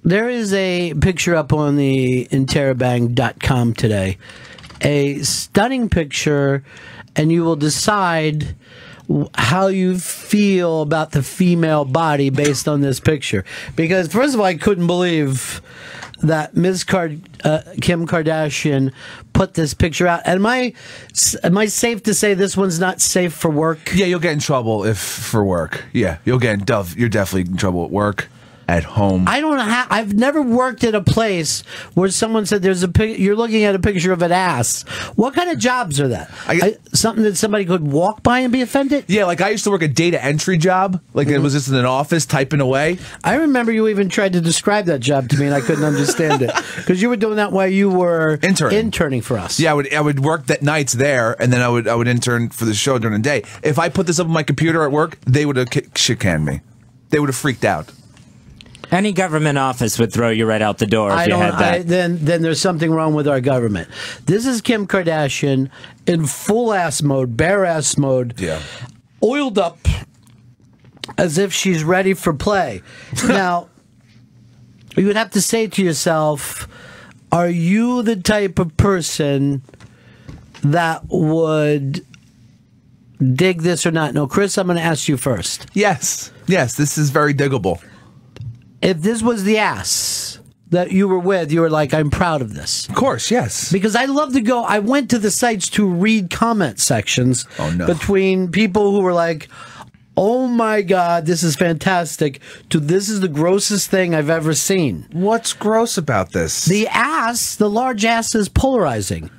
There is a picture up on the interrobang.com today. A stunning picture, and you will decide how you feel about the female body based on this picture. Because, first of all, I couldn't believe that Ms. Kim Kardashian put this picture out. And am I safe to say this one's not safe for work? Yeah, you'll get in trouble if for work. Yeah, you're definitely in trouble at work. At home, I don't know how. I've never worked at a place where someone said you're looking at a picture of an ass. What kind of jobs are that? Something that somebody could walk by and be offended? Yeah, like I used to work a data entry job. Like it was just in an office typing away. I remember you even tried to describe that job to me, and I couldn't understand it because you were doing that while you were interning for us. Yeah, I would work that nights there, and then I would intern for the show during the day. If I put this up on my computer at work, they would have shit-canned me. They would have freaked out. Any government office would throw you right out the door if you had that. Then there's something wrong with our government. This is Kim Kardashian in full ass mode, bare ass mode, oiled up as if she's ready for play. Now, you would have to say to yourself, are you the type of person that would dig this or not? No, Chris, I'm going to ask you first. Yes, this is very diggable. If this was the ass that you were with, you were like, I'm proud of this. Of course, yes. Because I love to go, I went to the sites to read comment sections between people who were like, oh my God, this is fantastic, to this is the grossest thing I've ever seen. What's gross about this? The ass, the large ass is polarizing.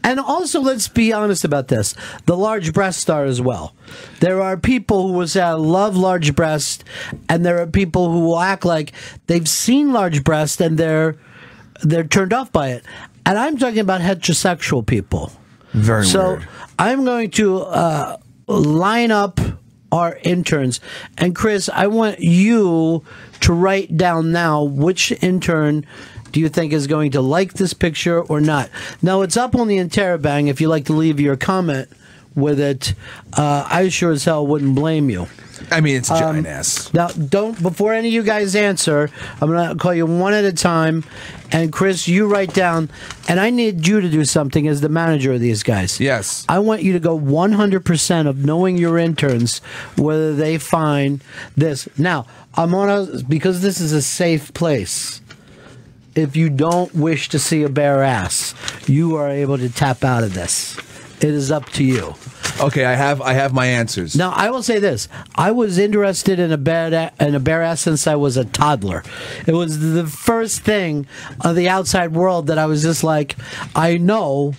And also, let's be honest about this. The large breasts are as well. There are people who will say, I love large breasts, and there are people who will act like they've seen large breasts and they're turned off by it. And I'm talking about heterosexual people. Very weird. So I'm going to line up our interns. And Chris, I want you to write down now which intern do you think is going to like this picture or not? Now, it's up on the Interrobang. If you'd like to leave your comment with it, I sure as hell wouldn't blame you. I mean, it's a giant ass. Now, before any of you guys answer, I'm going to call you one at a time. And Chris, you write down, and I need you to do something as the manager of these guys. Yes. I want you to go 100% of knowing your interns, whether they find this. Now, because this is a safe place. If you don't wish to see a bare ass, you are able to tap out of this. It is up to you. Okay, I have my answers. Now, I will say this. I was interested in a bare ass since I was a toddler. It was the first thing of the outside world that I was just like, I know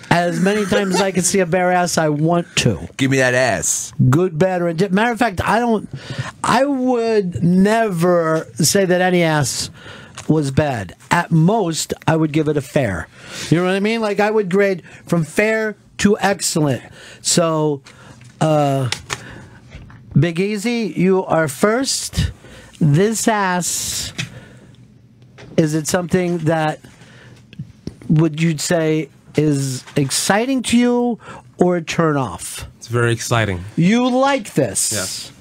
as many times as I can see a bare ass, I want to. Give me that ass. Good, bad, or indifferent. Matter of fact, I would never say that any ass was bad. At most, I would give it a fair. You know what I mean? Like, I would grade from fair to excellent. So, Big Easy, you are first. This ass, is it something that would you say is exciting to you or a turn off? It's very exciting. You like this? Yes.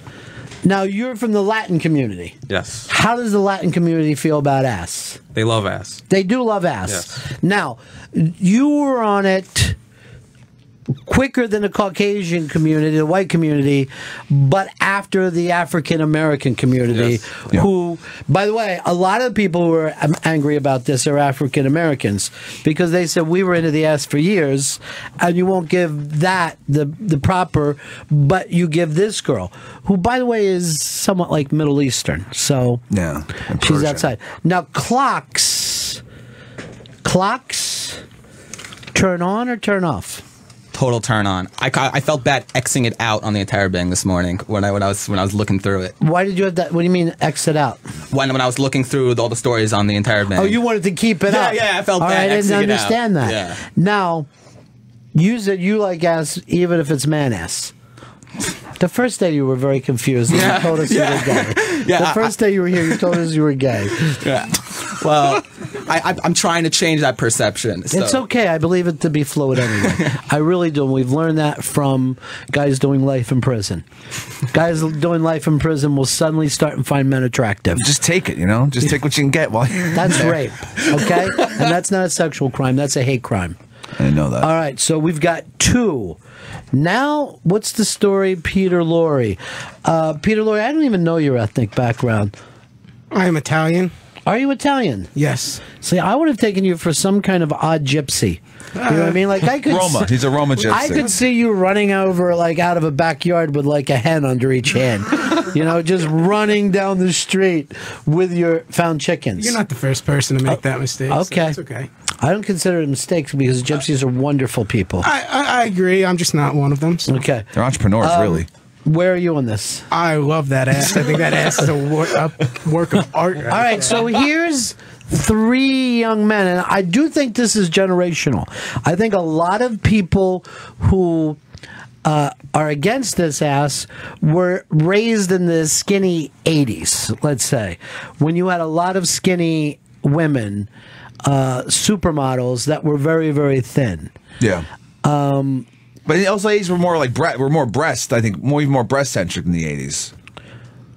Now, you're from the Latin community. Yes. How does the Latin community feel about ass? They love ass. They do love ass. Yes. Now, you were on it quicker than the Caucasian community, the white community, but after the African American community, who, by the way, a lot of the people who are angry about this are African Americans because they said we were into the ass for years, and you won't give that the proper, but you give this girl, who, by the way, is somewhat like Middle Eastern, so yeah, she's outside. Now, clocks, turn on or turn off? Total turn on. I felt bad Xing it out on the Interrobang this morning when I was looking through it. Why did you have that? What do you mean exit out? When I was looking through all the stories on the Interrobang. Oh, you wanted to keep it up. Yeah, I felt bad. I didn't Xing it understand out. that. Yeah. Now, you said you like ass even if it's man ass. The first day you were very confused. And you told us you were gay. The first day you were here, you told us you were gay. Yeah. Well, I'm trying to change that perception. So. It's okay. I believe it to be fluid anyway. I really do. And we've learned that from guys doing life in prison. Guys doing life in prison will suddenly start and find men attractive. Just take it, you know? Just take what you can get while you're That's rape, okay? And that's not a sexual crime. That's a hate crime. I know that. All right, so we've got 2. Now, what's the story, Peter Lorre? Peter Lorre, I don't even know your ethnic background. I am Italian. Are you Italian? Yes. See, I would have taken you for some kind of odd gypsy. You know what I mean? Like I could. Roma. He's a Roma gypsy. I could see you running over like out of a backyard with like a hen under each hand. You know, just running down the street with your found chickens. You're not the first person to make that mistake. Okay. So it's okay. I don't consider it mistakes because gypsies are wonderful people. I agree. I'm just not one of them. So. Okay. They're entrepreneurs, really. Where are you on this? I love that ass. I think that ass is a work of art. All right, so here's 3 young men, and I do think this is generational. I think a lot of people who are against this ass were raised in the skinny 80s, let's say, when you had a lot of skinny women, supermodels that were very, very thin. Yeah. But also, 80s were more like more breast. I think even more breast centric in the 80s.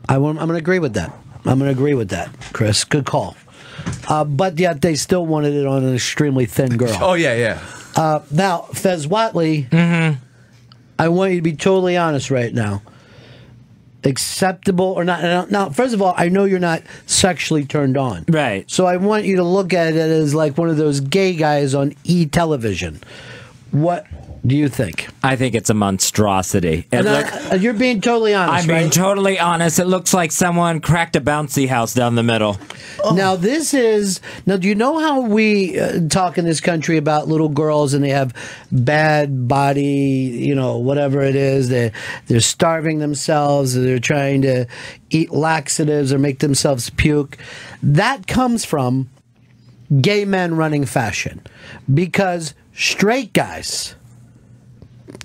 I'm going to agree with that. I'm going to agree with that, Chris. Good call. But yet they still wanted it on an extremely thin girl. Oh yeah, yeah. Now, Fez Watley, I want you to be totally honest right now. Acceptable or not? Now, first of all, I know you're not sexually turned on, right? So I want you to look at it as like one of those gay guys on E-television. What do you think? I think it's a monstrosity. You're being totally honest. I'm being totally honest. It looks like someone cracked a bouncy house down the middle. Oh. Now, do you know how we talk in this country about little girls and they have bad body, you know, whatever it is, they're starving themselves, or they're trying to eat laxatives or make themselves puke? That comes from gay men running fashion, because straight guys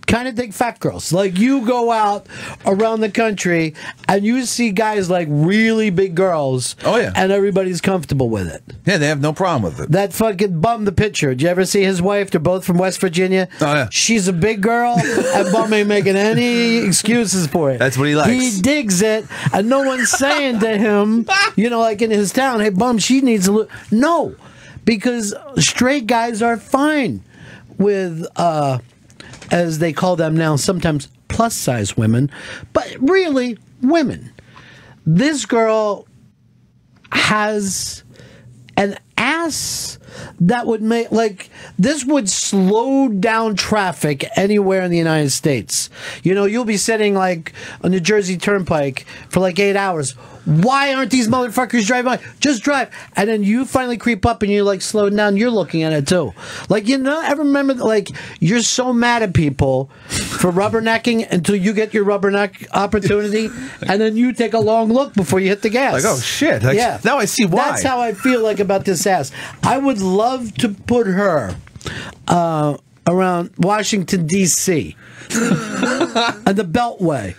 kind of dig fat girls. Like, you go out around the country and you see guys like really big girls. Oh, yeah. And everybody's comfortable with it. Yeah, they have no problem with it. That fucking Bum the Pitcher. Did you ever see his wife? They're both from West Virginia. Oh, yeah. She's a big girl, and Bum ain't making any excuses for it. That's what he likes. He digs it, and no one's saying to him, you know, like in his town, hey, Bum, she needs a little. No, because straight guys are fine with, as they call them now, sometimes plus-size women, but really women. This girl has an ass that would make, like, this would slow down traffic anywhere in the United States. You know, you'll be sitting, like, on the Jersey Turnpike for, like, 8 hours. Why aren't these motherfuckers driving by? Just drive. And then you finally creep up and you're like slowing down. You're looking at it too. Like, you know, ever remember, like, you're so mad at people for rubbernecking until you get your rubberneck opportunity, and then you take a long look before you hit the gas. Like, oh shit. Like, yeah. Now I see why. That's how I feel like about this ass. I would love to put her around Washington, D.C. and the Beltway,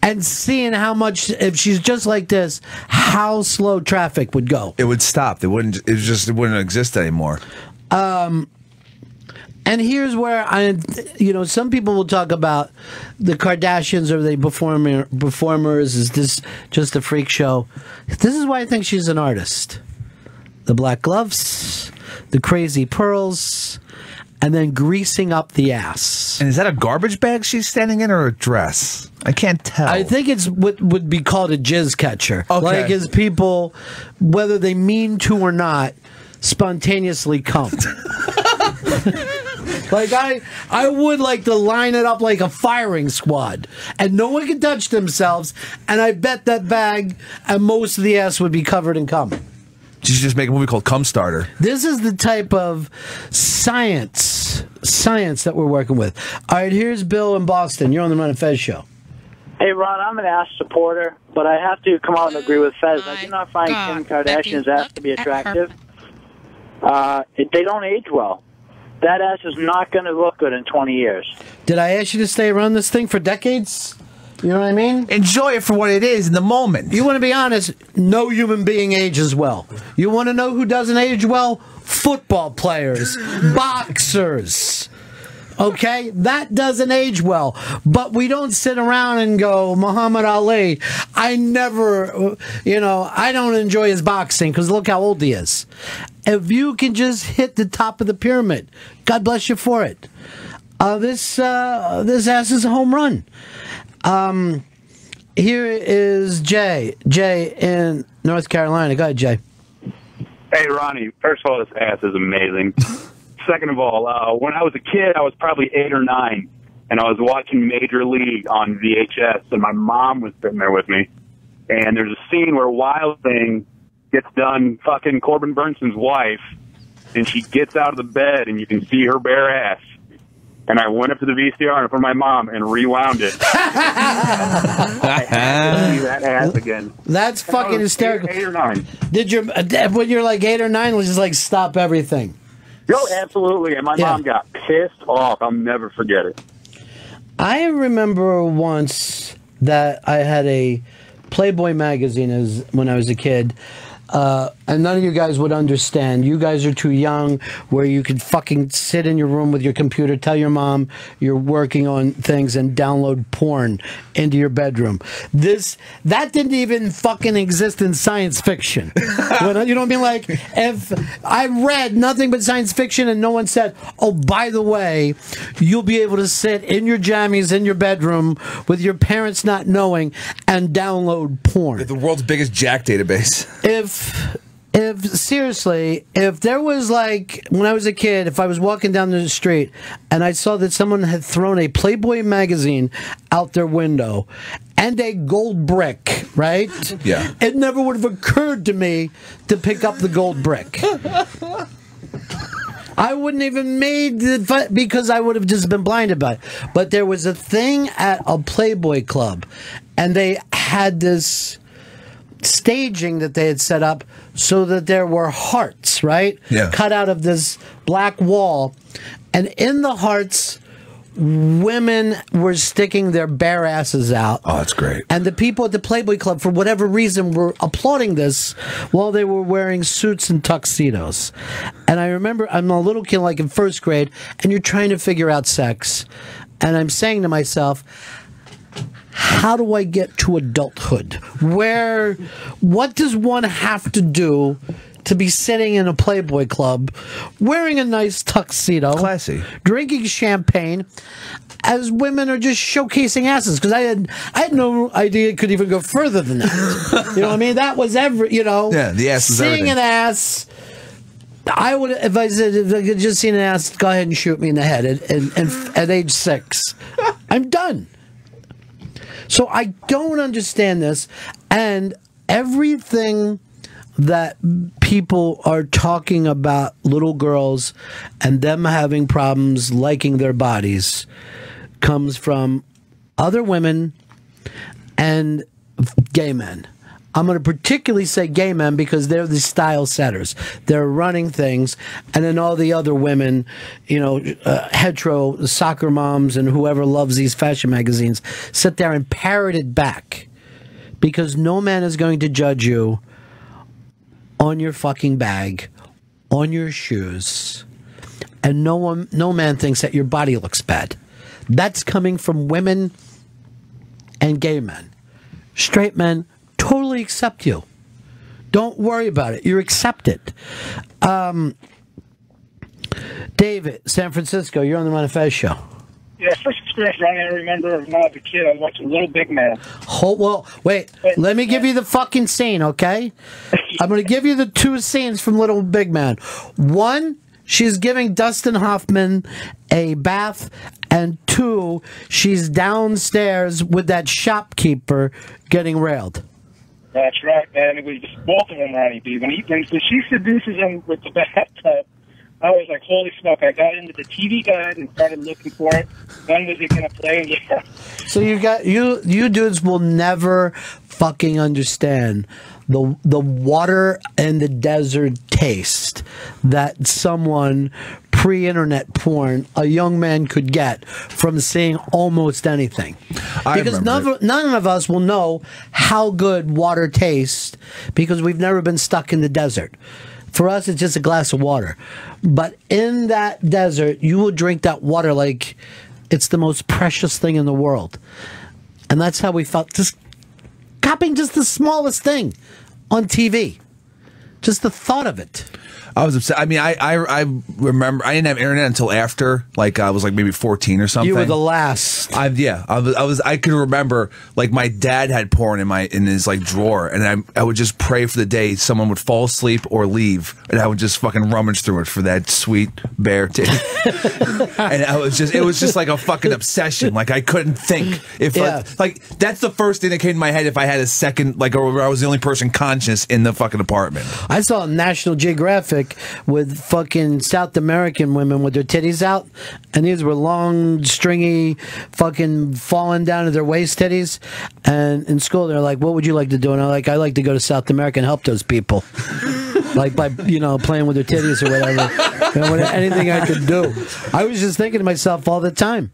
and seeing how much, if she's just like this, how slow traffic would go. It would stop. It wouldn't exist anymore. And here's where some people will talk about the Kardashians. Are they performers? Is this just a freak show? This is why I think she's an artist. The black gloves, the crazy pearls, and then greasing up the ass. And is that a garbage bag she's standing in, or a dress? I can't tell. I think it's what would be called a jizz catcher. Okay. Like, as people, whether they mean to or not, spontaneously come. Like, I would like to line it up like a firing squad, and no one can touch themselves, and I bet that bag and most of the ass would be covered in cum. You should just make a movie called Cum Starter. This is the type of science that we're working with. All right, here's Bill in Boston. You're on the Run and Fez show. Hey, Ron, I'm an ass supporter, but I have to come out and agree with Fez. I do not find Kim Kardashian's ass to be attractive. They don't age well. That ass is not going to look good in 20 years. Did I ask you to stay around this thing for decades? You know what I mean? Enjoy it for what it is in the moment. You want to be honest, no human being ages well. You want to know who doesn't age well? Football players, boxers. Okay? That doesn't age well. But we don't sit around and go, Muhammad Ali, I never, I don't enjoy his boxing because look how old he is. If you can just hit the top of the pyramid, God bless you for it. This ass is a home run. Here is Jay. Jay in North Carolina. Go ahead, Jay. Hey, Ronnie. First of all, this ass is amazing. Second of all, when I was a kid, I was probably 8 or 9, and I was watching Major League on VHS, and my mom was sitting there with me. And there's a scene where Wild Thing gets done fucking Corbin Burnson's wife, and she gets out of the bed, and you can see her bare ass. And I went up to the VCR for my mom and rewound it. I had to see that ass again. That's fucking hysterical. 8 or 9. Did your when you're like 8 or 9, was just like stop everything? Yo, absolutely. And my mom got pissed off. I'll never forget it. I remember once that I had a Playboy magazine when I was a kid. And none of you guys would understand. You guys are too young where you could fucking sit in your room with your computer, tell your mom you're working on things and download porn into your bedroom. That didn't even fucking exist in science fiction. You know what I mean? Like, if I read nothing but science fiction and no one said, oh, by the way, you'll be able to sit in your jammies in your bedroom with your parents not knowing and download porn. The world's biggest Jack database. If seriously, if there was like, when I was a kid, if I was walking down the street and I saw that someone had thrown a Playboy magazine out their window and a gold brick, right? Yeah. It never would have occurred to me to pick up the gold brick. I wouldn't even made the, because I would have just been blinded by it. But there was a thing at a Playboy club and they had this staging that they had set up so that there were hearts, right? Yeah. Cut out of this black wall. And in the hearts, women were sticking their bare asses out. Oh, that's great. And the people at the Playboy Club, for whatever reason, were applauding this while they were wearing suits and tuxedos. And I remember, I'm a little kid, like in first grade, and you're trying to figure out sex. And I'm saying to myself, how do I get to adulthood? What does one have to do to be sitting in a Playboy club, wearing a nice tuxedo, classy, drinking champagne, as women are just showcasing asses? Because I had no idea it could even go further than that. You know what I mean? That was yeah, the ass is seeing everything. an ass. I would, if I could just seen an ass, go ahead and shoot me in the head at age 6. I'm done. So I don't understand this, and everything that people are talking about little girls and them having problems liking their bodies comes from other women and gay men. I'm going to particularly say gay men because they're the style setters. They're running things, and then all the other women, hetero soccer moms and whoever loves these fashion magazines, sit there and parrot it back because no man is going to judge you on your fucking bag, on your shoes, and no man thinks that your body looks bad. That's coming from women and gay men. Straight men totally accept you. Don't worry about it. You're accepted. David, San Francisco, you're on the Ron and Fez show. Yeah, first experience I remember when I was a kid, I was watching Little Big Man. Wait, let me give you the fucking scene, okay? I'm going to give you the 2 scenes from Little Big Man. One, she's giving Dustin Hoffman a bath, and 2, she's downstairs with that shopkeeper getting railed. That's right, man. It was just both of them, Ronnie B. When she seduces him with the bathtub, I was like, holy smoke. I got into the TV guide and started looking for it. When was it going to play? Yeah. So you dudes will never fucking understand the water and the desert taste that someone pre-internet porn a young man could get from seeing almost anything. Because none of us will know how good water tastes because we've never been stuck in the desert. For us, it's just a glass of water. But in that desert, you will drink that water like it's the most precious thing in the world. And that's how we felt. Just copying just the smallest thing on TV. Just the thought of it. I was upset. I mean, I remember I didn't have internet until after, like I was like maybe 14 or something. You were the last. I could remember like my dad had porn in his like drawer, and I would just pray for the day someone would fall asleep or leave, and I would just fucking rummage through it for that sweet bare titty. And it was just like a fucking obsession. Like I couldn't think like that's the first thing that came to my head if I had a second, like, or I was the only person conscious in the fucking apartment. I saw National Geographic with fucking South American women with their titties out, and these were long, stringy, fucking falling down to their waist titties. And in school, they're like, "What would you like to do?" And I like to go to South America and help those people, like by playing with their titties or whatever. Anything I could do. I was just thinking to myself all the time,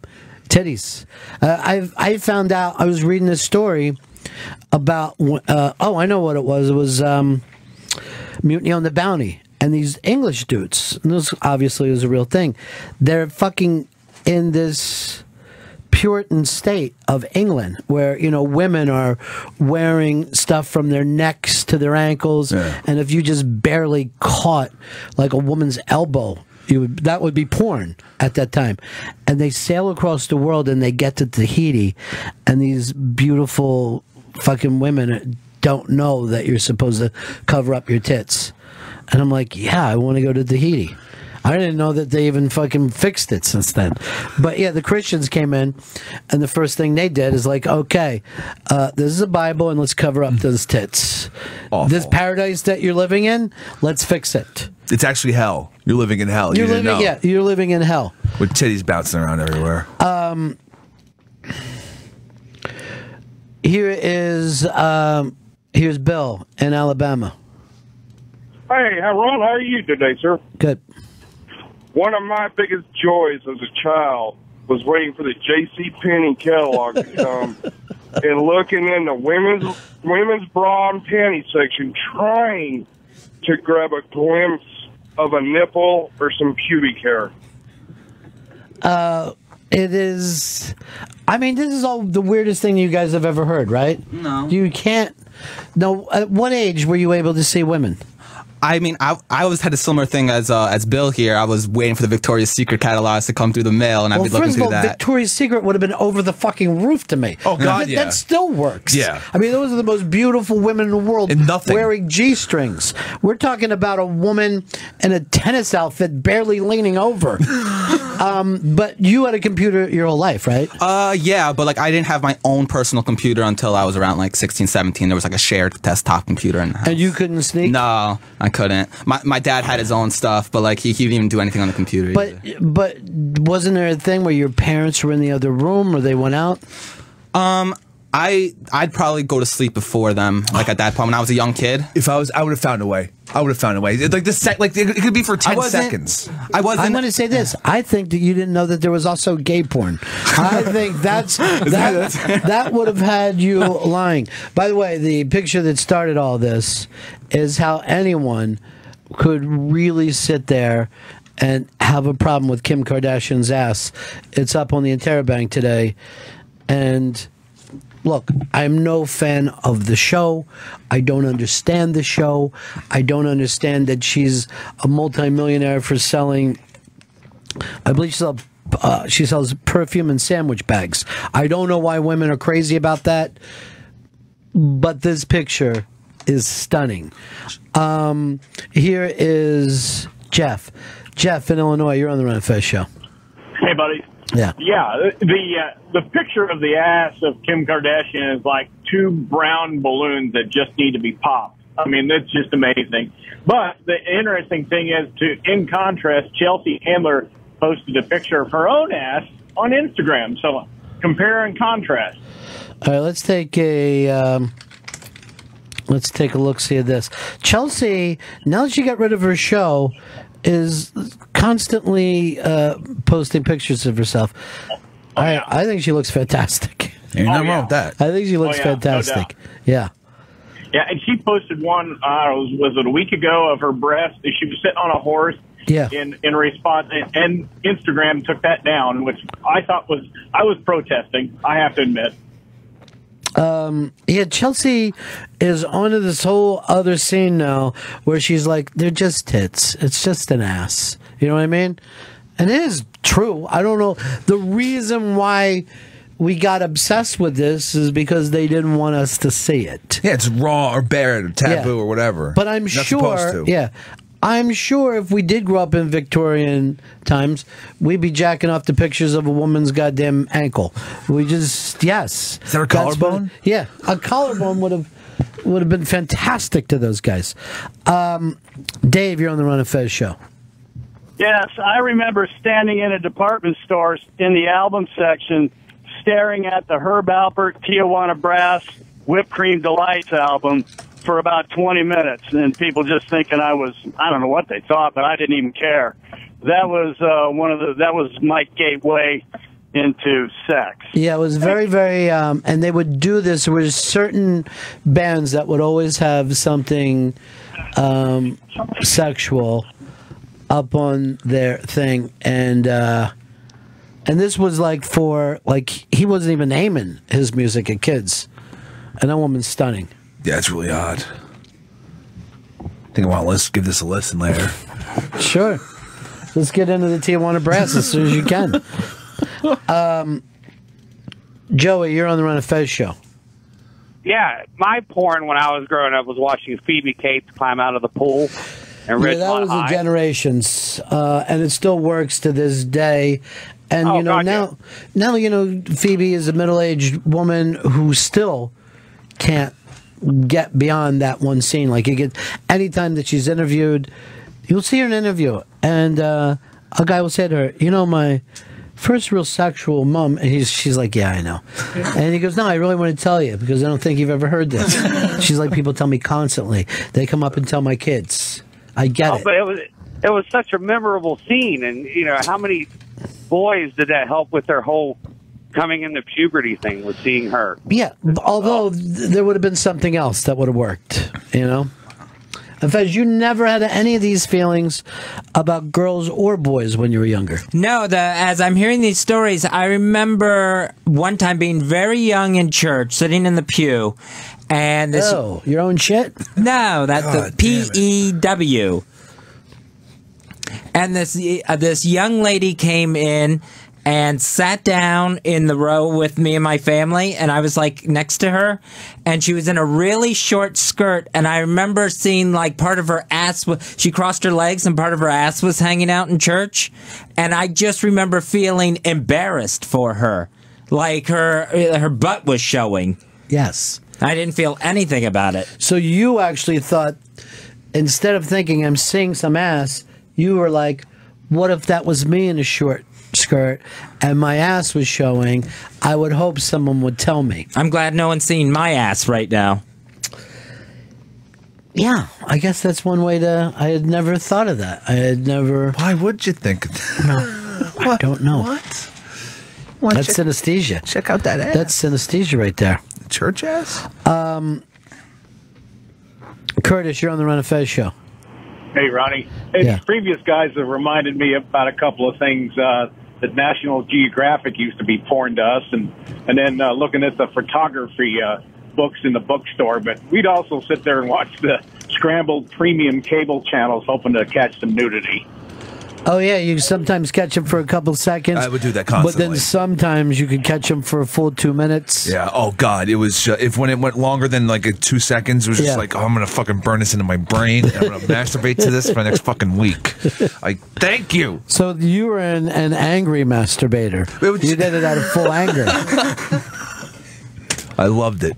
titties. I found out. I was reading this story about. I know what it was. It was Mutiny on the Bounty. And these English dudes, and this obviously is a real thing, they're fucking in this Puritan state of England where, women are wearing stuff from their necks to their ankles. Yeah. And if you just barely caught like a woman's elbow, that would be porn at that time. And they sail across the world and they get to Tahiti, and these beautiful fucking women don't know that you're supposed to cover up your tits. And I'm like, yeah, I want to go to Tahiti. I didn't know that they even fucking fixed it since then. But yeah, the Christians came in, and the first thing they did is like, okay, this is a Bible, and let's cover up those tits. Awful. This paradise that you're living in, let's fix it. It's actually hell. You're living in hell. You're living in hell. With titties bouncing around everywhere. Here's Bill in Alabama. Hey, Ron, how are you today, sir? Good. One of my biggest joys as a child was waiting for the J.C. Penney catalog to come and looking in the women's bra and panty section, trying to grab a glimpse of a nipple or some pubic hair. It is. I mean, this is all the weirdest thing you guys have ever heard, right? No. You can't. No. At what age were you able to see women? I mean, I always had a similar thing as Bill here. I was waiting for the Victoria's Secret catalogs to come through the mail, and I'd be looking through that. Victoria's Secret would have been over the fucking roof to me. Oh, God, yeah. That still works. Yeah. I mean, those are the most beautiful women in the world wearing G-strings. We're talking about a woman in a tennis outfit barely leaning over. But you had a computer your whole life, right? Yeah, but like I didn't have my own personal computer until I was around like 16, 17. There was like a shared desktop computer in the house. And you couldn't sneak? No, I couldn't. My dad had his own stuff, but like he didn't even do anything on the computer either. But wasn't there a thing where your parents were in the other room or they went out? I'd probably go to sleep before them, like at that point when I was a young kid. I would have found a way. Like it could be for 10 seconds. I'm going to say this. I think that you didn't know that there was also gay porn. I think that would have had you lying. By the way, the picture that started all this is how anyone could really sit there and have a problem with Kim Kardashian's ass. It's up on the Interbank today, and look, I'm no fan of the show. I don't understand the show. I don't understand that she's a multimillionaire for selling, I believe she sells perfume and sandwich bags. I don't know why women are crazy about that, but this picture is stunning. Here is Jeff. Jeff in Illinois, you're on the Run of Fez show. Hey, buddy. Yeah. Yeah, the picture of the ass of Kim Kardashian is like two brown balloons that just need to be popped. I mean, that's just amazing. But the interesting thing is, in contrast, Chelsea Handler posted a picture of her own ass on Instagram. So compare and contrast. All right, let's take a look-see at this. Chelsea, now that she got rid of her show, is constantly posting pictures of herself. I think she looks fantastic. Ain't nothing wrong with that. I think she looks fantastic. Yeah, and she posted one, was it a week ago, of her breast. She was sitting on a horse. Yeah. In response, and Instagram took that down, which I thought I was protesting, I have to admit. Chelsea is onto this whole other scene now where she's like, they're just tits. It's just an ass. You know what I mean? And it is true. I don't know. The reason why we got obsessed with this is because they didn't want us to see it. Yeah, it's raw or bad or taboo or whatever. But I'm sure, I'm sure if we did grow up in Victorian times, we'd be jacking off the pictures of a woman's goddamn ankle. We just, yes. Is that a collarbone? Yeah, a collarbone would have been fantastic to those guys. Dave, you're on the Ron and Fez show. Yes, I remember standing in a department store in the album section, staring at the Herb Alpert Tijuana Brass Whipped Cream Delights album for about 20 minutes, and people just thinking I don't know what they thought, but I didn't even care. That was that was my gateway into sex. Yeah, it was very, very, and they would do this. There were certain bands that would always have something sexual up on their thing, and this was he wasn't even aiming his music at kids, and that woman's stunning. Yeah, it's really odd. I think I want to give this a listen later. Sure. Let's get into the Tijuana Brass as soon as you can. Joey, you're on the Ron and Fez show. Yeah, my porn when I was growing up was watching Phoebe Cates climb out of the pool. And that was the generations, and it still works to this day. And now Phoebe is a middle-aged woman who still can't get beyond that one scene. Like, anytime that she's interviewed, you'll see her in an interview, and a guy will say to her, my first real sexual mom, and she's like, yeah, I know. And he goes, no, I really want to tell you, because I don't think you've ever heard this. She's like, people tell me constantly. They come up and tell my kids. I get it. But it was such a memorable scene, and how many boys did that help with their whole coming into puberty thing, with seeing her? Yeah, although there would have been something else that would have worked, In fact, you never had any of these feelings about girls or boys when you were younger. No, as I'm hearing these stories, I remember one time being very young in church, sitting in the pew, and this... Oh, your own shit? No, that's the PEW. And this young lady came in and sat down in the row with me and my family, and I was like next to her, and she was in a really short skirt, and I remember seeing like part of her ass, she crossed her legs and part of her ass was hanging out in church, and I just remember feeling embarrassed for her, like her butt was showing. Yes. I didn't feel anything about it. So you actually thought, instead of thinking I'm seeing some ass, you were like, what if that was me in a short skirt and my ass was showing? I would hope someone would tell me. I'm glad no one's seeing my ass right now. Yeah, I guess that's one way to... I had never thought of that. I had never... Why would you think of that? I don't know. What? That's synesthesia. Check out that ass. That's synesthesia right there. Church ass? Curtis, you're on the Ron and Fez show. Hey, Ronnie. Hey, previous guys have reminded me about a couple of things that National Geographic used to be pouring to us, and then looking at the photography books in the bookstore. But we'd also sit there and watch the scrambled premium cable channels, hoping to catch some nudity. Oh, yeah, you sometimes catch them for a couple seconds. I would do that constantly. But then sometimes you could catch them for a full 2 minutes. Yeah, oh, God. It was when it went longer than like 2 seconds, it was just like, oh, I'm going to fucking burn this into my brain. And I'm going to masturbate to this for the next fucking week. Like, thank you. So you were an angry masturbator. You did it out of full anger. I loved it.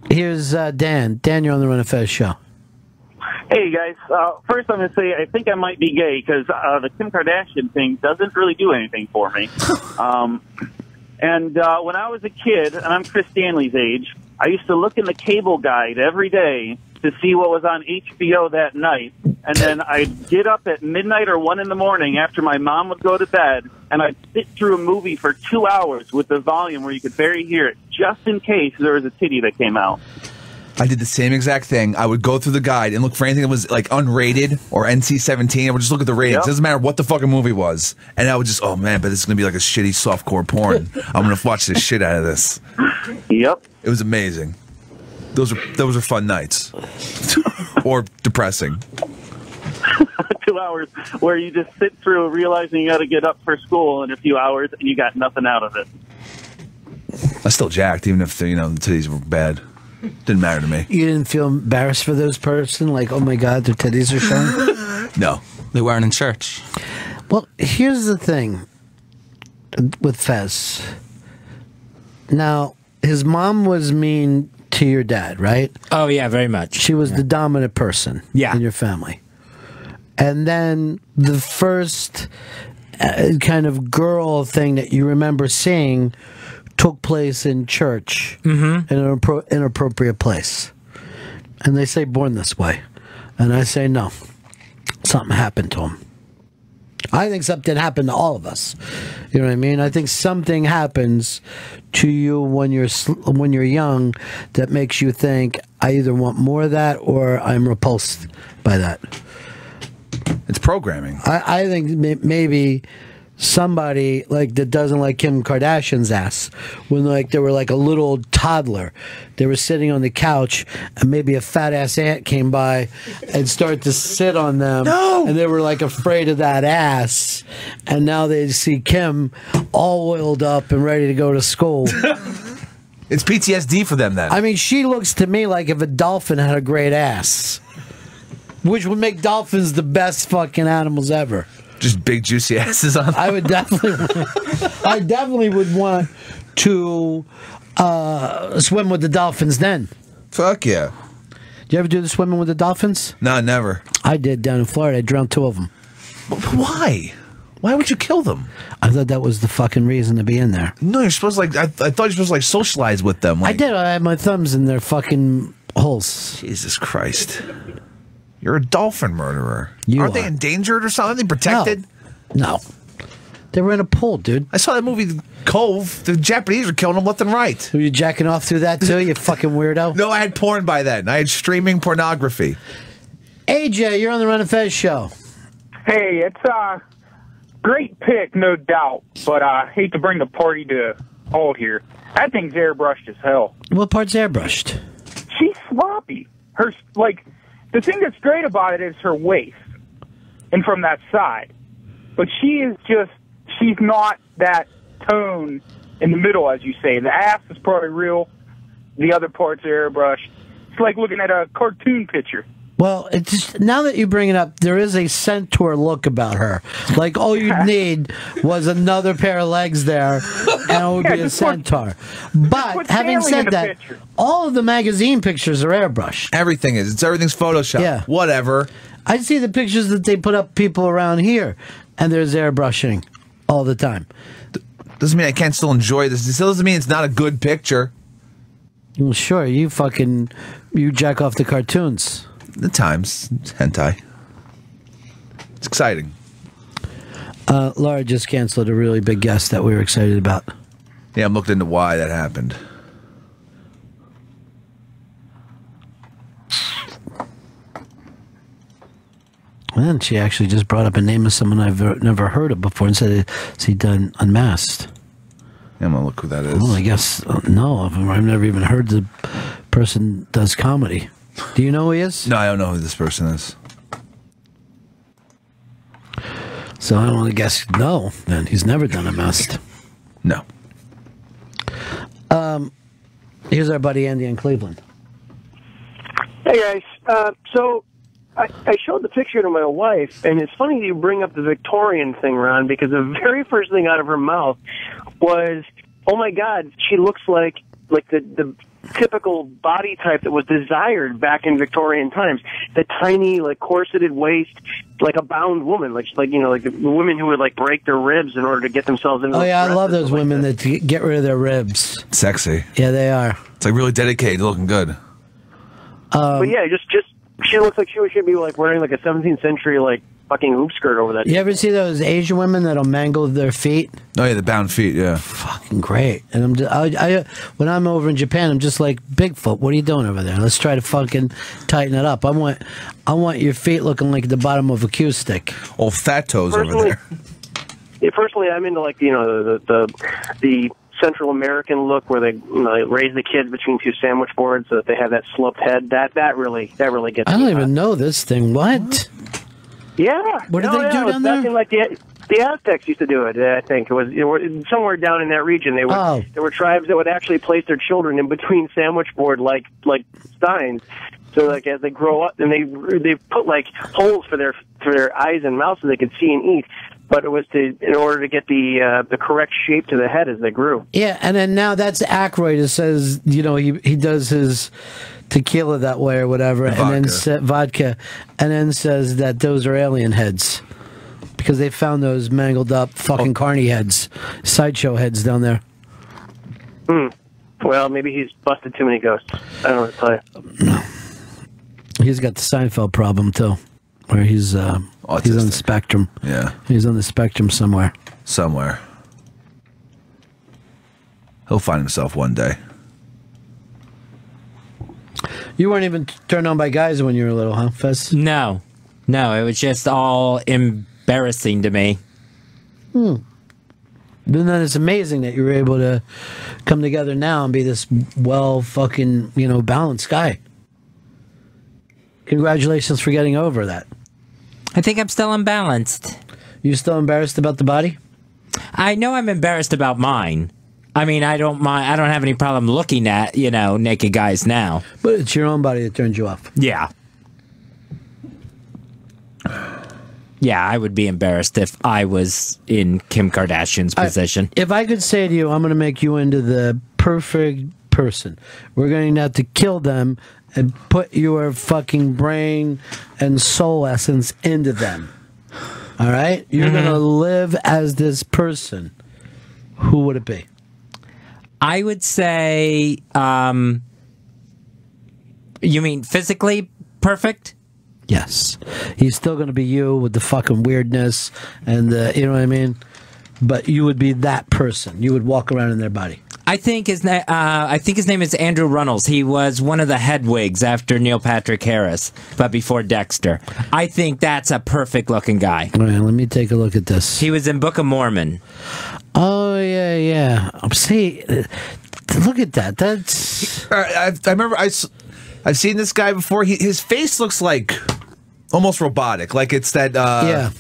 Here's Dan. Dan, you're on the Ron and Fez show. Hey, guys. First, I'm going to say I think I might be gay because the Kim Kardashian thing doesn't really do anything for me. And when I was a kid, and I'm Chris Stanley's age, I used to look in the cable guide every day to see what was on HBO that night, and then I'd get up at midnight or 1 in the morning after my mom would go to bed, and I'd sit through a movie for 2 hours with the volume where you could barely hear it, just in case there was a titty that came out. I did the same exact thing. I would go through the guide and look for anything that was like unrated or NC-17. I would just look at the ratings. Yep. Doesn't matter what the fucking movie was. And I would just, oh man, but this is going to be like a shitty softcore porn. I'm going to watch the shit out of this. Yep. It was amazing. Those were fun nights. Or depressing. 2 hours where you just sit through realizing you got to get up for school in a few hours and you got nothing out of it. I still jacked, even if the titties were bad. Didn't matter to me. You didn't feel embarrassed for those person? Like, oh my God, their titties are showing? No. They weren't in church. Well, here's the thing with Fez. Now, his mom was mean to your dad, right? Oh, yeah, very much. She was the dominant person in your family. And then the first kind of girl thing that you remember seeing took place in church in an inappropriate place. And they say born this way. And I say no. Something happened to him. I think something happened to all of us. You know what I mean? I think something happens to you when you're young that makes you think, I either want more of that or I'm repulsed by that. It's programming. I think maybe somebody like that doesn't like Kim Kardashian's ass, when like they were like a little toddler, they were sitting on the couch and maybe a fat ass ant came by and started to sit on them, and they were like afraid of that ass, and now they see Kim all oiled up and ready to go to school. It's PTSD for them then. I mean, she looks to me like if a dolphin had a great ass, which would make dolphins the best fucking animals ever. Just big juicy asses on them. I would definitely would want to swim with the dolphins then. Fuck yeah. Did you ever do the swimming with the dolphins? No, never. I did down in Florida. I drowned 2 of them. Why? Why would you kill them? I thought that was the fucking reason to be in there. No, you're supposed to I thought you were supposed to like socialize with them. Like, I did. I had my thumbs in their fucking holes. Jesus Christ. You're a dolphin murderer. Aren't they endangered or something? Are they protected? No. They were in a pool, dude. I saw that movie Cove. The Japanese were killing them left and right. Were you jacking off through that too, you fucking weirdo? No, I had porn by then. I had streaming pornography. AJ, you're on the Run and Fez show. Hey, it's a great pick, no doubt, but I hate to bring the party to all here. That thing's airbrushed as hell. What part's airbrushed? She's sloppy. Her, like, the thing that's great about it is her waist, and from that side. But she's not that tone in the middle, as you say. The ass is probably real. The other parts are airbrushed. It's like looking at a cartoon picture. Well, it's just, now that you bring it up, there is a centaur look about her. Like, all you'd need was another pair of legs there, and it would be a centaur. But, having said that, all of the magazine pictures are airbrushed. Everything is. Everything's Photoshop. Yeah. Whatever. I see the pictures that they put up people around here, and there's airbrushing all the time. Doesn't mean I can't still enjoy this. It still doesn't mean it's not a good picture. Well, sure, you jack off the cartoons. The times. It's hentai. It's exciting. Laura just canceled a really big guest that we were excited about. Yeah, I'm looking into why that happened. And she actually just brought up a name of someone I've never heard of before and said, is he done Unmasked? Yeah, I'm going to look who that is. Well, I guess, no. I've never even heard the person does comedy. Do you know who he is? No, I don't know who this person is. So I don't want to guess no, then. He's never done Unmasked. No. Here's our buddy Andy in Cleveland. Hey, guys. So I showed the picture to my wife, and it's funny that you bring up the Victorian thing, Ron, because the very first thing out of her mouth was, oh, my God, she looks like the typical body type that was desired back in Victorian times. The tiny, like, corseted waist, like a bound woman, like the women who would, like, break their ribs in order to get themselves into Oh, yeah, I love those like women that get rid of their ribs. Sexy. Yeah, they are. It's like really dedicated, looking good. But yeah, just she looks like she should be like wearing like a 17th century like fucking hoop skirt over that. You ever see those Asian women that'll mangle their feet? Oh yeah, the bound feet. Yeah, fucking great. And I'm just, I when I'm over in Japan, I'm just like, Bigfoot, what are you doing over there? Let's try to fucking tighten it up. I want your feet looking like the bottom of a cue stick. Old fat toes over there. Yeah, personally, I'm into like the Central American look where they raise the kids between two sandwich boards so that they have that sloped head. That really gets. I don't even know this thing. What? Yeah. What did they do down back there? in, like the Aztecs used to do it. I think it was somewhere down in that region. There were tribes that would actually place their children in between sandwich board like steins. So like as they grow up, and they put like holes for their eyes and mouths so they could see and eat. But it was in order to get the correct shape to the head as they grew. Yeah, and then now that's Aykroyd. It says, he does his tequila that way or whatever, and then vodka, and then says that those are alien heads because they found those mangled up fucking carny heads, sideshow heads down there. Well, maybe he's busted too many ghosts. I don't know what to tell you. He's got the Seinfeld problem too, where he's on the spectrum. Yeah, he's on the spectrum somewhere. He'll find himself one day. You weren't even turned on by guys when you were little, huh, Fez? No, it was just all embarrassing to me. Then it's amazing that you were able to come together now and be this balanced guy. Congratulations for getting over that. I think I'm still unbalanced. You still embarrassed about the body? I know I'm embarrassed about mine. I mean, I don't mind. I don't have any problem looking at, naked guys now. But it's your own body that turns you off. Yeah. Yeah, I would be embarrassed if I was in Kim Kardashian's position. If I could say to you, I'm going to make you into the perfect person. We're going to have to kill them and put your fucking brain and soul essence into them. All right? You're going to live as this person. Who would it be? I would say, you mean physically perfect? Yes. He's still going to be you with the fucking weirdness and you know what I mean? But you would be that person. You would walk around in their body. I think his name is Andrew Runnels. He was one of the Hedwigs after Neil Patrick Harris, but before Dexter. I think that's a perfect looking guy. All right, let me take a look at this. He was in Book of Mormon. Oh yeah. See, look at that. That's. I remember I've seen this guy before. His face looks like almost robotic, like it's that. Yeah.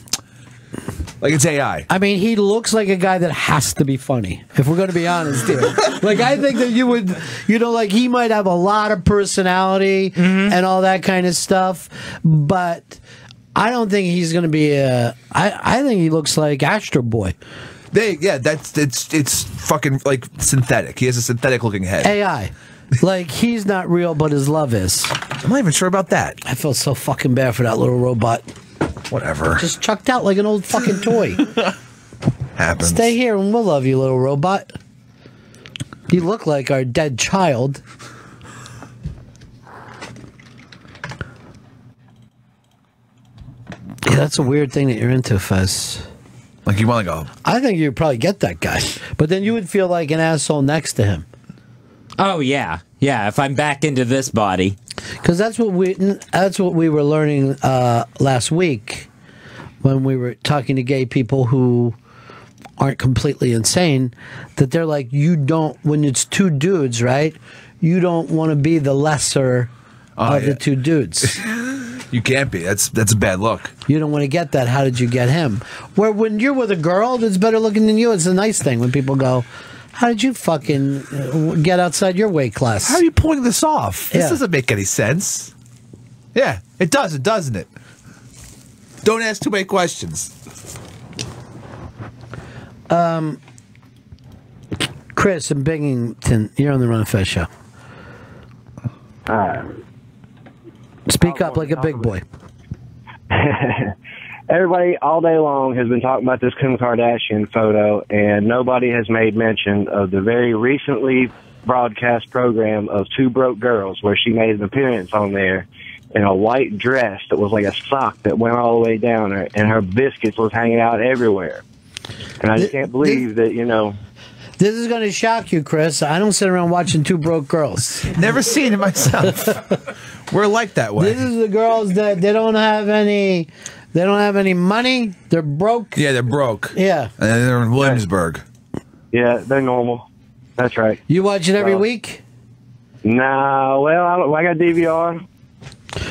Like it's AI. I mean, he looks like a guy that has to be funny, if we're going to be honest here. Like, I think that you would, like he might have a lot of personality and all that kind of stuff, but I don't think he's going to be I think he looks like Astro Boy. It's fucking like synthetic. He has a synthetic looking head. AI. Like, he's not real, but his love is. I'm not even sure about that. I feel so fucking bad for that little robot. Whatever. Just chucked out like an old fucking toy. Happens. Stay here and we'll love you, little robot. You look like our dead child. Yeah, that's a weird thing that you're into, Fez. Like you want to go? I think you'd probably get that guy. But then you would feel like an asshole next to him. Oh, yeah. Yeah, if I'm back into this body. Because that's what we were learning last week when we were talking to gay people who aren't completely insane, that they're like, when it's two dudes, right? You don't want to be the lesser of the two dudes. You can't be. That's a bad look. You don't want to get that. How did you get him? Where when you're with a girl that's better looking than you, it's a nice thing when people go, how did you fucking get outside your weight class? How are you pulling this off? This Yeah. doesn't make any sense. Yeah, it does, doesn't it? Don't ask too many questions. Chris in Binghamton, you're on the Ron and Fez show. Speak up like a big boy. Everybody all day long has been talking about this Kim Kardashian photo, and nobody has made mention of the very recently broadcast program of Two Broke Girls where she made an appearance on there in a white dress that was like a sock that went all the way down her, and her biscuits was hanging out everywhere. And I just can't believe that, you know. This is going to shock you, Chris. I don't sit around watching Two Broke Girls. Never seen it myself. We're like that way. This is the girls that they don't have any money. They're broke. Yeah, they're broke. Yeah. And they're in Williamsburg. Yeah, they're normal. That's right. You watch it every week? Nah, well, I got DVR.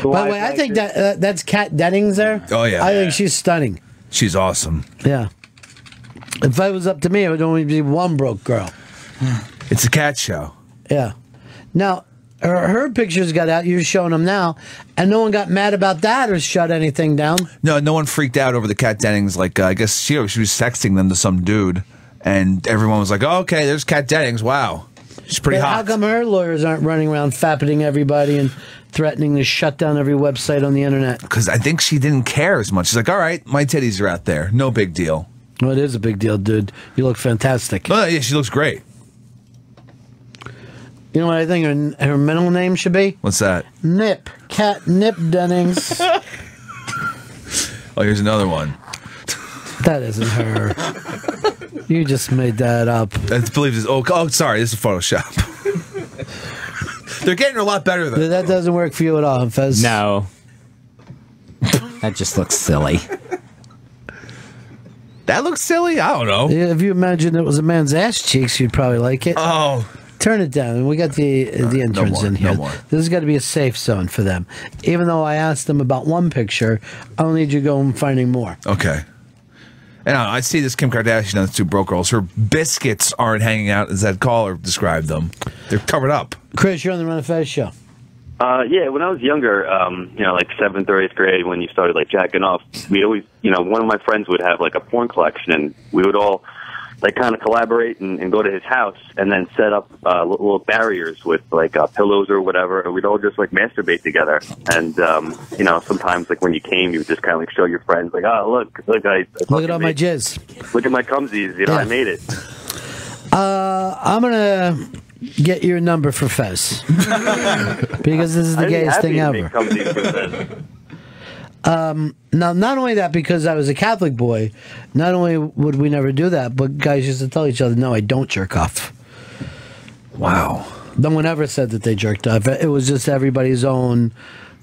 By the way, I think that's Kat Dennings there. Oh, yeah. I think she's stunning. She's awesome. Yeah. If it was up to me, it would only be one broke girl. It's a cat show. Yeah. Now, her pictures got out. You're showing them now. And no one got mad about that or shut anything down. No one freaked out over the Kat Dennings. Like, I guess she was texting them to some dude. And everyone was like, oh, okay, there's Kat Dennings. Wow. She's pretty hot. How come her lawyers aren't running around fappening everybody and threatening to shut down every website on the internet? Because I think she didn't care as much. She's like, all right, my titties are out there. No big deal. Well, it is a big deal, dude. You look fantastic. Oh, yeah, she looks great. You know what I think her middle name should be? What's that? Nip. Kat Nip Dennings. Oh, here's another one. That isn't her. You just made that up. I believe this. Oh, sorry. This is Photoshop. They're getting a lot better than that. Doesn't work for you at all, Fez. No. That just looks silly. That looks silly? I don't know. Yeah, if you imagined it was a man's ass cheeks, you'd probably like it. Oh. Turn it down. We got the entrance in here. No more. This has got to be a safe zone for them. Even though I asked them about one picture, I'll need you to go and finding more. Okay. And I see this Kim Kardashian on the Two Broke Girls. Her biscuits aren't hanging out as that caller described them. They're covered up. Chris, you're on the Run of Fez show. Yeah, when I was younger, like 7th or 8th grade, when you started like jacking off, we always, one of my friends would have like a porn collection, and we would all like kind of collaborate and go to his house and then set up little barriers with like pillows or whatever, and we'd all just like masturbate together. And sometimes like when you came, you would just kind of like show your friends like, oh look, Look at all my jizz. Look at my cumsies, I made it. I'm gonna get your number for Fez because this is the gayest thing ever. Now, not only that, because I was a Catholic boy, not only would we never do that, but guys used to tell each other, no, I don't jerk off. Wow. No one ever said that they jerked off. It was just everybody's own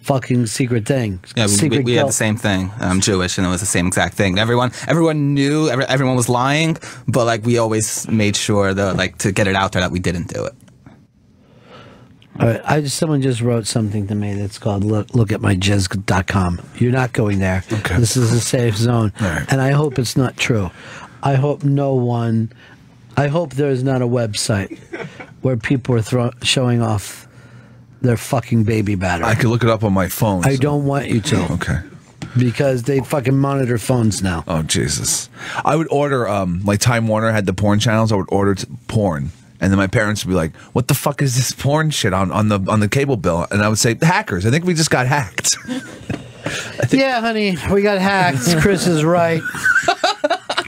fucking secret thing. Yeah, we had the same thing. I'm Jewish, and it was the same exact thing. Everyone knew, everyone was lying, but like we always made sure to get it out there that we didn't do it. All right, someone just wrote something to me that's called lookatmyjizz.com. You're not going there. Okay. This is a safe zone. Right. And I hope it's not true. I hope there's not a website where people are showing off their fucking baby battery. I could look it up on my phone. I don't want you to. Okay. Because they fucking monitor phones now. Oh, Jesus. I would order, like Time Warner had the porn channels, I would order porn. And then my parents would be like, what the fuck is this porn shit on the cable bill? And I would say, hackers. I think we just got hacked. Yeah, honey, we got hacked. Chris is right.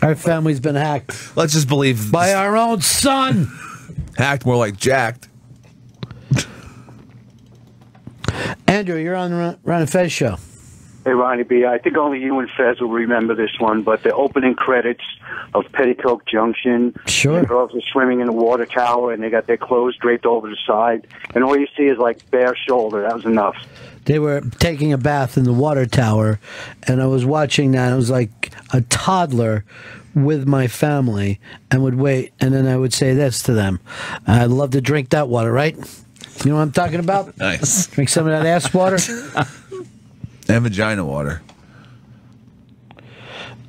Our family's been hacked. Let's just believe. By our own son. Hacked, more like jacked. Andrew, you're on the Ron and Fez show. Hey, Ronnie B. I think only you and Fez will remember this one, but the opening credits of Petticoat Junction. Sure. The girls are swimming in the water tower, and they got their clothes draped over the side, and all you see is, like, bare shoulder. That was enough. They were taking a bath in the water tower, and I was watching that. I was like a toddler with my family and would wait, and then I would say this to them. I'd love to drink that water, right? You know what I'm talking about? Nice. Drink some of that ass water. And vagina water.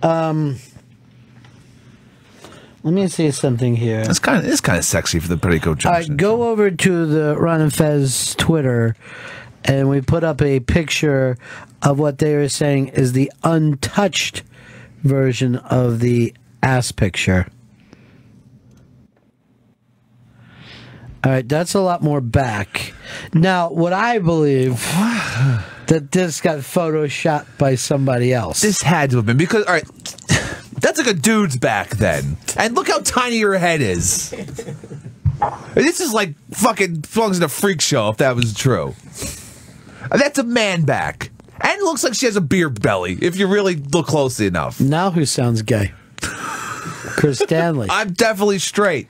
Let me see something here. It's kind of sexy for the Petticoat Junction. All right, go over to the Ron and Fez Twitter, and we put up a picture of what they were saying is the untouched version of the ass picture. All right, that's a lot more back. Now, what I believe that this got photoshopped by somebody else. This had to have been because, all right, that's like a dude's back then. And look how tiny your head is. This is like fucking belongs in a freak show if that was true. That's a man back. And it looks like she has a beer belly if you really look closely enough. Now who sounds gay? Chris Stanley. I'm definitely straight.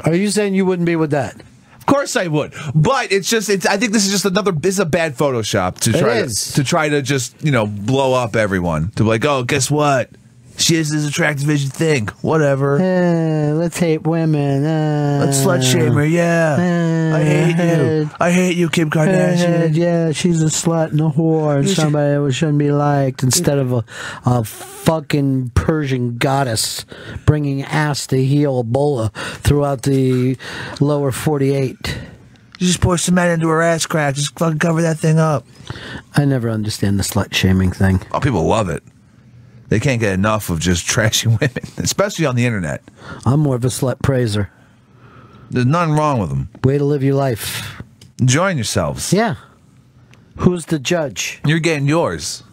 Are you saying you wouldn't be with that? Of course I would. But it's just I think this is just this is a bad Photoshop to try to just, blow up everyone. To be like, oh, guess what? She has this attractive as you think. Whatever. Let's hate women. Let's slut shame her. Yeah. I hate you. I hate you, Kim Kardashian. Yeah, she's a slut and a whore and somebody that shouldn't be liked instead of a fucking Persian goddess bringing ass to heal Ebola throughout the lower 48. You just pour cement into her ass crack. Just fucking cover that thing up. I never understand the slut shaming thing. Oh, people love it. They can't get enough of just trashing women, especially on the internet. I'm more of a slut praiser. There's nothing wrong with them. Way to live your life. Enjoying yourselves. Yeah. Who's the judge? You're getting yours.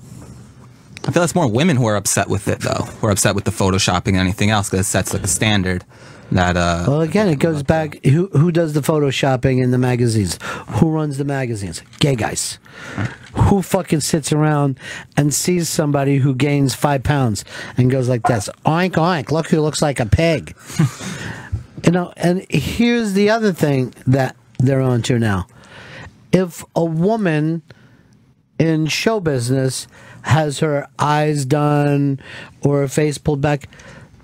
I feel it's more women who are upset with it, though. Who are upset with the photoshopping and anything else, because it sets like a standard that. Well, again, it goes back. Who does the photoshopping in the magazines? Who runs the magazines? Gay guys. Who fucking sits around and sees somebody who gains 5 pounds and goes like this? Oink oink! Look who looks like a pig. And here's the other thing that they're onto now. If a woman in show business has her eyes done or her face pulled back,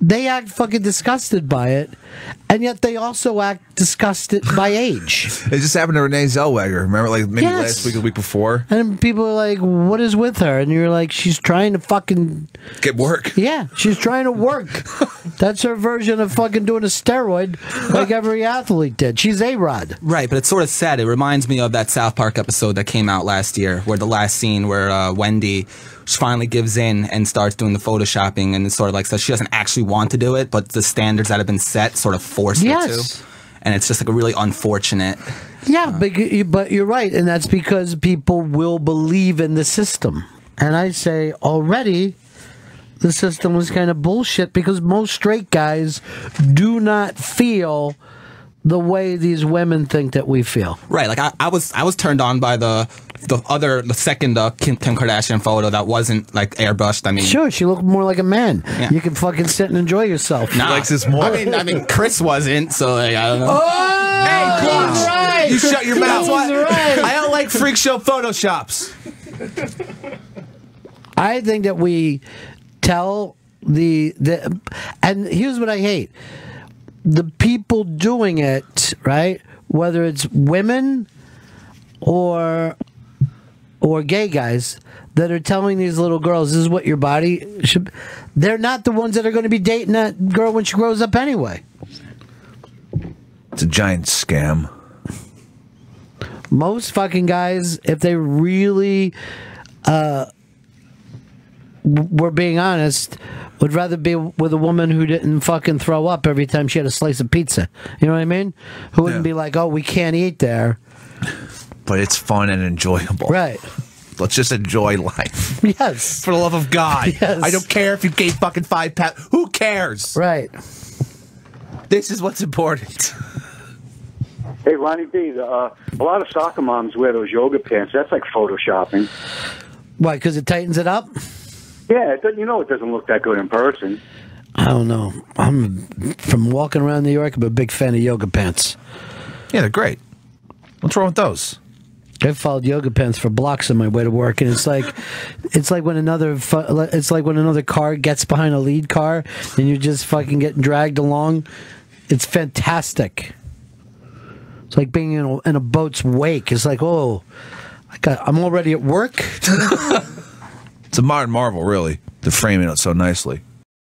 they act fucking disgusted by it, and yet they also act disgusted by age. It just happened to Renee Zellweger. Remember, like maybe last week or the week before? And people are like, what is with her? And you're like, she's trying to fucking get work. Yeah, she's trying to work. That's her version of fucking doing a steroid like every athlete did. She's A-Rod. Right, but it's sort of sad. It reminds me of that South Park episode that came out last year, where the last scene where Wendy finally gives in and starts doing the photoshopping, and it's sort of like says she doesn't actually want to do it, but the standards that have been set sort of force her to. And it's just like a really unfortunate. Yeah, but you're right, and that's because people will believe in the system. And I say already, the system was kind of bullshit because most straight guys do not feel the way these women think that we feel. Right, like I was turned on by the second Kim Kardashian photo that wasn't like airbrushed. I mean, sure, she looked more like a man. Yeah. You can fucking sit and enjoy yourself. Nah, likes this more. I mean, Chris wasn't, so like, I don't know. Oh, hey, Coach, right. You shut your mouth. Right. I don't like freak show photoshops. I think that we tell the and here's what I hate. The people doing it, right? Whether it's women or gay guys that are telling these little girls, this is what your body should. They're not the ones that are going to be dating that girl when she grows up anyway. It's a giant scam. Most fucking guys, if they really were being honest, would rather be with a woman who didn't fucking throw up every time she had a slice of pizza. You know what I mean? Who wouldn't be like, oh, we can't eat there. But it's fun and enjoyable. Right. Let's just enjoy life. Yes. For the love of God. Yes. I don't care if you gain fucking 5 pounds. Who cares? Right. This is what's important. Hey, Ronnie B, a lot of soccer moms wear those yoga pants. That's like photoshopping. Why, because it tightens it up? Yeah, it doesn't look that good in person. I don't know. From walking around New York, I'm a big fan of yoga pants. Yeah, they're great. What's wrong with those? I've followed yoga pants for blocks on my way to work, and it's like when another car gets behind a lead car, and you're just fucking getting dragged along. It's fantastic. It's like being in a boat's wake. It's like, oh, I'm already at work. It's a modern marvel, really, to frame it so nicely.